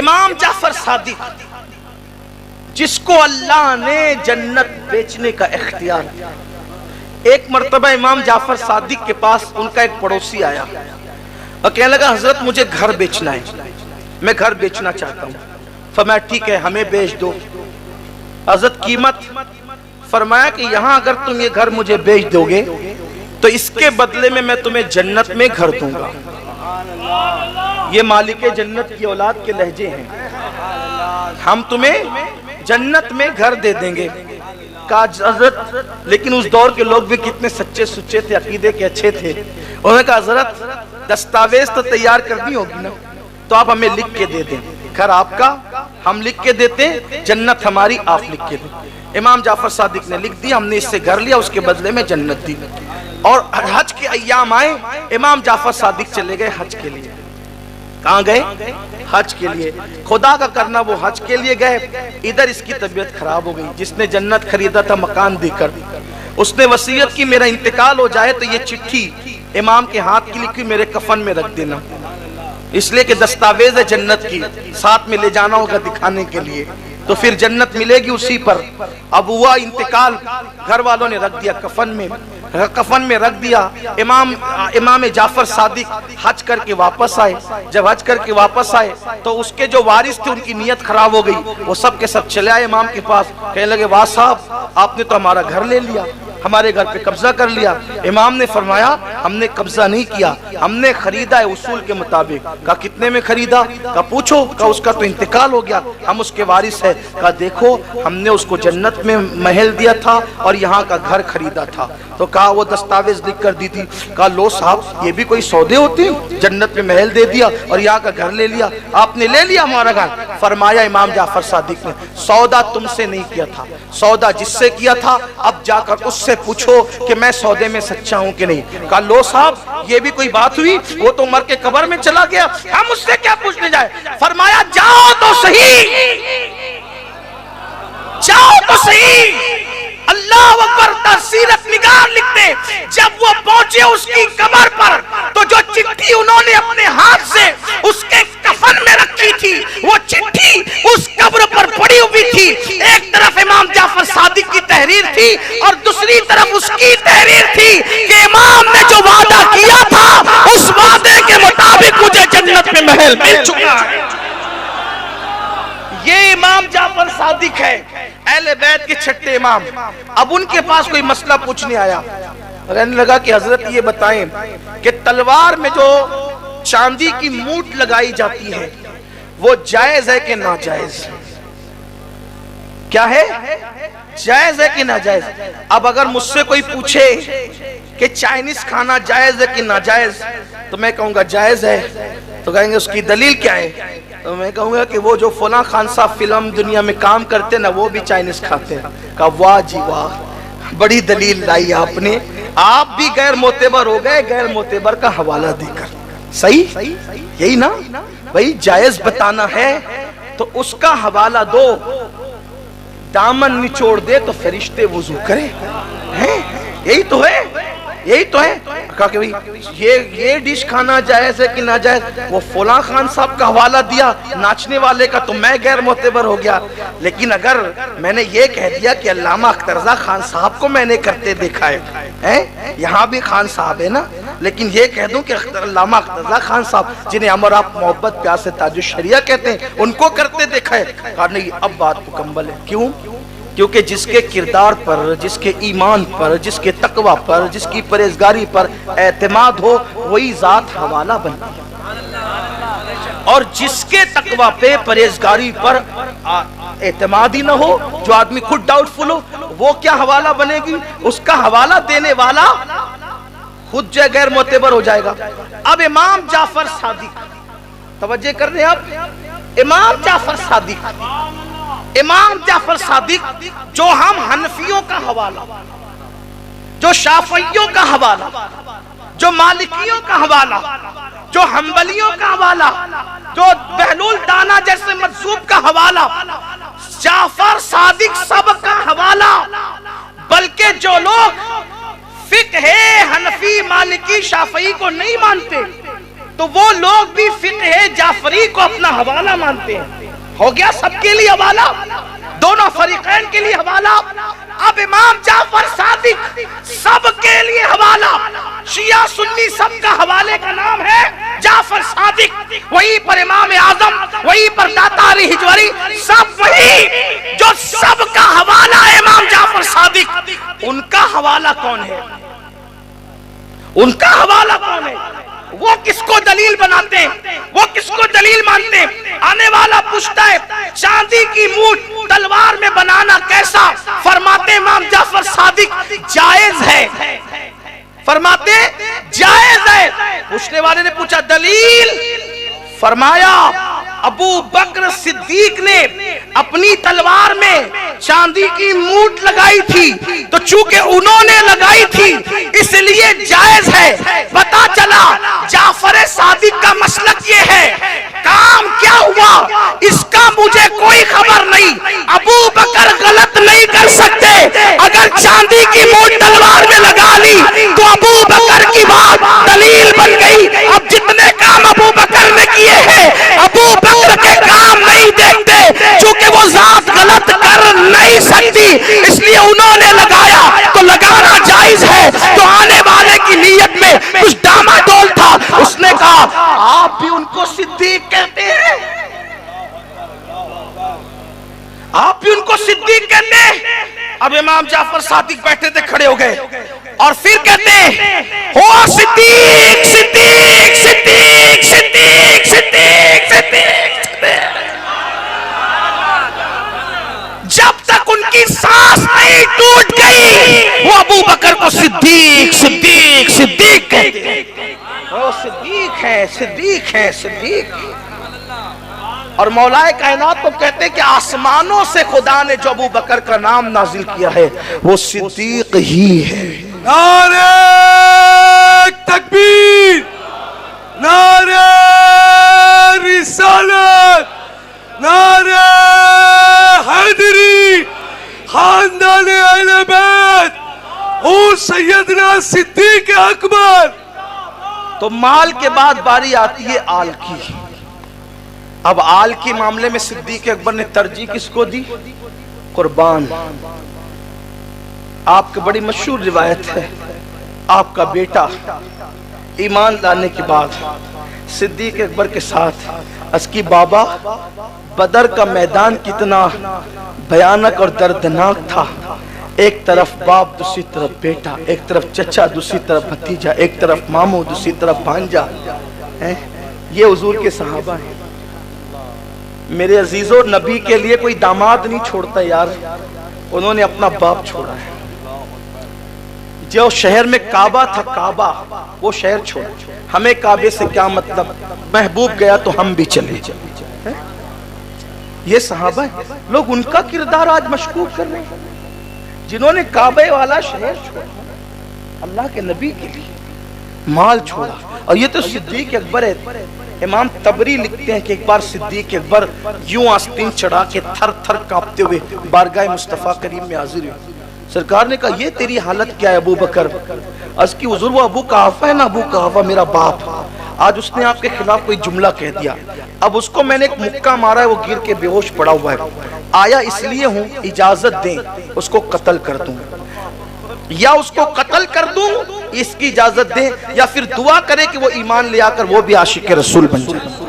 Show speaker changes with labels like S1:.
S1: امام جعفر صادق جس کو اللہ نے جنت بیچنے کا اختیار دیا، ایک مرتبہ امام جعفر صادق کے پاس ان کا ایک پڑوسی آیا اور کہنے لگا حضرت مجھے گھر بیچنا ہے، میں گھر بیچنا چاہتا ہوں۔ فرمایا ٹھیک ہے ہمیں بیچ دو۔ حضرت قیمت؟ فرمایا کہ یہاں اگر تم یہ گھر مجھے بیچ دو گے تو اس کے بدلے میں تمہیں جنت میں گھر دوں گا۔ یہ مالک جنت کی اولاد کے لہجے ہیں، ہم تمہیں جنت میں گھر دے دیں گے۔ کہا حضرت لیکن اس دور کے لوگ بھی کتنے سچے سچے تھے، عقیدے کے اچھے تھے، انہوں نے کہا حضرت دستاویز تو تیار کرنی ہوگی نا، تو آپ ہمیں لکھ کے دے دیں، گھر آپ کا ہم لکھ کے دیتے، جنت ہماری آپ لکھ کے دیں۔ امام جعفر صادق نے لکھ دیا، ہم نے اس سے گھر لیا، اس کے بدلے میں جنت دی۔ اور حج کے ایام آئے، امام جعفر صادق چلے گئے حج کے لیے۔ کہاں گئے؟ حج کے لیے۔ خدا کا کرنا وہ حج کے لیے گئے، ادھر اس کی طبیعت خراب ہو گئی۔ جس نے جنت خریدا تھا مکان دے کر، اس نے وصیت کی میرا انتقال ہو جائے تو یہ چٹھی امام کے ہاتھ کی لکھی میرے کفن میں رکھ دینا، اس لیے کہ دستاویز ہے جنت کی، ساتھ میں لے جانا ہوگا دکھانے کے لیے، تو پھر جنت ملے گی اسی پر۔ اب ہوا انتقال، گھر والوں نے رکھ دیا کفن میں رکھ دیا۔ امام جعفر صادق حج کر کے واپس آئے۔ جب حج کر کے واپس آئے تو اس کے جو وارث تھے ان کی نیت خراب ہو گئی، وہ سب کے سب چلے آئے امام کے پاس، کہنے لگے واہ صاحب آپ نے تو ہمارا گھر لے لیا، ہمارے گھر پہ قبضہ کر لیا۔ امام نے فرمایا ہم نے قبضہ نہیں کیا، ہم نے خریدا ہے اصول کے مطابق۔ کہا کتنے میں خریدا؟ کہا پوچھو۔ کہا اس کا تو انتقال ہو گیا، ہم اس کے وارث ہیں۔ کہا دیکھو ہم نے اس کو جنت میں محل دیا تھا اور یہاں کا گھر خریدا تھا۔ تو کہا وہ دستاویز لکھ کر دی تھی۔ کہا لو صاحب یہ بھی کوئی سودے ہوتے ہیں، جنت میں محل دے دیا اور یہاں کا گھر لے لیا، آپ نے لے لیا ہمارا گھر۔ فرمایا امام جعفر صادق نے سودا تم سے نہیں کیا تھا، سودا جس سے کیا تھا اب جا کر اس سے پوچھو کہ میں سودے میں سچا ہوں کہ نہیں۔ کہا لو صاحب یہ بھی کوئی بات ہوئی، وہ تو مر کے قبر میں چلا گیا، ہم اس سے کیا پوچھنے جائے۔ فرمایا جاؤ تو صحیح، جاؤ تو صحیح۔ اللہ اکبر، سیرت نگار لکھتے جب وہ پہنچے اس کی قبر پر تو جو چٹھی انہوں نے اپنے ہاتھ سے اس کے کفن میں رکھی تھی وہ چٹھی اس قبر پر پڑی ہوئی تھی۔ ایک طرف امام جعفر صادق کی تحریر تھی اور دوسری طرف اس کی تحریر تھی کہ امام نے جو وعدہ کیا تھا اس وعدے کے مطابق مجھے جنت میں محل مل چکا ہے۔ یہ امام جعفر صادق ہے، اہل بیت کے چھٹے امام۔ اب ان کے پاس کوئی مسئلہ پوچھنے آیا، کہنے لگا کہ حضرت یہ بتائیں کہ تلوار میں جو چاندی کی موٹ لگائی جاتی ہے وہ جائز ہے کہ ناجائز؟ کیا ہے؟ جائز ہے کہ ناجائز؟ اب اگر مجھ سے کوئی پوچھے کہ چائنیز کھانا جائز ہے کہ ناجائز تو میں کہوں گا جائز ہے، تو کہیں گے اس کی دلیل کیا ہے؟ تو میں کہوں گا کہ وہ جو فلاں خان صاحب فلم دنیا میں کام کرتے نا وہ بھی چائنیز کھاتے ہیں۔ کہا واہ جی واہ، بڑی دلیل لائی آپ نے، آپ بھی غیر معتبر ہو گئے غیر معتبر کا حوالہ دے کر۔ صحیح یہی نا بھائی، جائز بتانا ہے تو اس کا حوالہ دو، دامن نچوڑ دے تو فرشتے وضو کرے، یہی تو ہے، یہی تو ہے۔ کہا کہ یہ ڈش کھانا جائز ہے کہ ناجائز؟ وہ فلاں خان صاحب کا حوالہ دیا ناچنے والے کا تو میں غیر معتبر ہو گیا، لیکن اگر میں نے یہ کہہ دیا کہ علامہ اختر رضا خان صاحب کو میں نے کرتے دیکھا ہے، یہاں بھی خان صاحب ہے نا، لیکن یہ کہہ دوں کہ علامہ اختر رضا خان صاحب جنہیں ہم اور آپ محبت پیار سے تاج الشریعہ کہتے ہیں ان کو کرتے دیکھا ہے۔ کہا نہیں اب بات مکمل ہے۔ کیوں؟ کیونکہ جس کے کردار پر، جس کے ایمان پر، جس کے تقوی پر، جس کی پرہیزگاری پر اعتماد ہو وہی ذات حوالہ بنتی ہے، اور جس کے تقوی پہ پرہیزگاری پر اعتماد ہی نہ ہو، جو آدمی خود ڈاؤٹ فل ہو، وہ کیا حوالہ بنے گی؟ اس کا حوالہ دینے والا خود جو غیر معتبر ہو جائے گا۔ اب امام جعفر صادق، توجہ کر رہے ہیں آپ، امام جعفر صادق، امام جعفر صادق جو ہم حنفیوں کا حوالہ، جو شافعیوں کا حوالہ، جو مالکیوں کا حوالہ، جو حنبلیوں کا حوالہ، جو بہلول دانا جیسے مذہب کا حوالہ، جعفر صادق سب کا حوالہ، بلکہ جو لوگ فقہ حنفی مالکی شافعی کو نہیں مانتے تو وہ لوگ بھی فقہ جعفری کو اپنا حوالہ مانتے ہیں. ہو گیا سب کے لیے حوالہ, دونوں فریقین کے لیے حوالہ. اب امام جعفر صادق سب کے لیے حوالہ. شیعہ سنی سب کا حوالے کا نام ہے جعفر صادق. وہیں پر امام اعظم, وہیں پر داتا علی حجوری, سب وہی جو سب کا حوالہ ہے امام جعفر صادق. ان کا حوالہ کون ہے؟ ان کا حوالہ کون ہے؟ وہ کس کو دلیل بناتے ہیں؟ وہ کس کو دلیل مانتے ہیں؟ آنے والا پوچھتا ہے چاندی کی مونچھ تلوار میں بنانا کیسا؟ فرماتے امام جعفر صادق جائز ہے. فرماتے جائز ہے. پوچھنے والے نے پوچھا دلیل؟ فرمایا ابو بکر صدیق نے اپنی تلوار میں چاندی کی مونچھ لگائی تھی, تو چونکہ انہوں نے لگائی تھی اس لیے جائز ہے. پتا چلا جعفر صادق کا مسلک یہ ہے. کام کیا ہوا اس کا مجھے کوئی خبر نہیں. ابو بکر غلط نہیں کر سکتے. اگر چاندی کی مونچھ تلوار میں لگا لی تو ابو بکر کی بات دلیل بن گئی. اب جتنے کام ابو بکر نے کیے ہیں ابو بکر کے کام نہیں دیکھتے, چونکہ وہ ذات غلط کر نہیں سکتی اس لیے انہوں نے لگایا تو لگانا جائز ہے. تو آنے والے کی نیت میں کچھ ڈاما ڈول تھا. اس نے کہا آپ بھی ان کو صدیق کہتے ہیں, آپ بھی ان کو صدیق کہتے ہیں. اب امام جعفر صادق بیٹھے تھے, کھڑے ہو گئے اور پھر کہتے ہیں ہو صدیق صدیق صدیق صدیق صدیق صدیق. جب تک ان کی سانس نہیں ٹوٹ گئی وہ ابو بکر کو صدیق صدیق صدیق کہتے ہیں. وہ صدیق ہے, صدیق ہے, صدیق. اور مولا کائنات تو کہتے ہیں کہ آسمانوں سے خدا نے جو ابو بکر کا نام نازل کیا ہے وہ صدیق ہی ہے.
S2: نعرہ تکبیر, نعرہ رسالت, نعرہ حیدری, خاندان اہل بیت او سیدنا صدیق اکبر.
S1: تو مال کے بعد باری آتی ہے آل کی. اب آل کے معاملے میں صدیق اکبر نے ترجیح کس کو دی؟ قربان. آپ کی بڑی مشہور روایت ہے, آپ کا بیٹا ایمان لانے کے بعد صدیق اکبر کے ساتھ اس کی بابا بدر کا میدان کتنا بھیانک اور دردناک تھا. ایک طرف باپ, دوسری طرف بیٹا, ایک طرف چچا, دوسری طرف بھتیجا, ایک طرف ماموں, دوسری طرف بھانجا. یہ حضور کے صحابہ ہیں. میرے عزیزو, نبی کے لیے کوئی داماد نہیں چھوڑتا یار, انہوں نے اپنا باپ چھوڑا ہے. جو شہر میں کعبہ تھا, کعبہ وہ شہر چھوڑا. ہمیں کعبے سے کیا مطلب, محبوب گیا تو ہم بھی چلے جائیں. یہ صحابہ ہیں. لوگ ان کا کردار آج مشکوک کر رہے ہیں جنہوں نے کعبہ والا شہر چھوڑا, اللہ کے نبی کے لیے مال چھوڑا. اور یہ تو صدیق اکبر ہے. امام تبری لکھتے ہیں کہ ایک بار صدیق اکبر یوں آستین چڑھا کے تھر تھر کانپتے ہوئے بارگاہ مصطفیٰ کریم میں حاضر ہوئے. سرکار نے کہا یہ تیری حالت کیا ہے ابو بکر؟ عرض کی حضور وہ ابو قحافہ ہے نا, ابو قحافہ میرا باپ, آج اس نے آپ کے خلاف کوئی جملہ کہہ دیا. اب اس کو میں نے ایک مکہ مارا ہے, وہ گر کے بے ہوش پڑا ہوا ہے. آیا اس لیے ہوں, اجازت دیں اس کو قتل کر دوں, یا اس کو قتل کر دوں, اس کی اجازت دیں, یا پھر دعا کرے کہ وہ ایمان لے آ کر وہ بھی عاشق رسول بن جائے.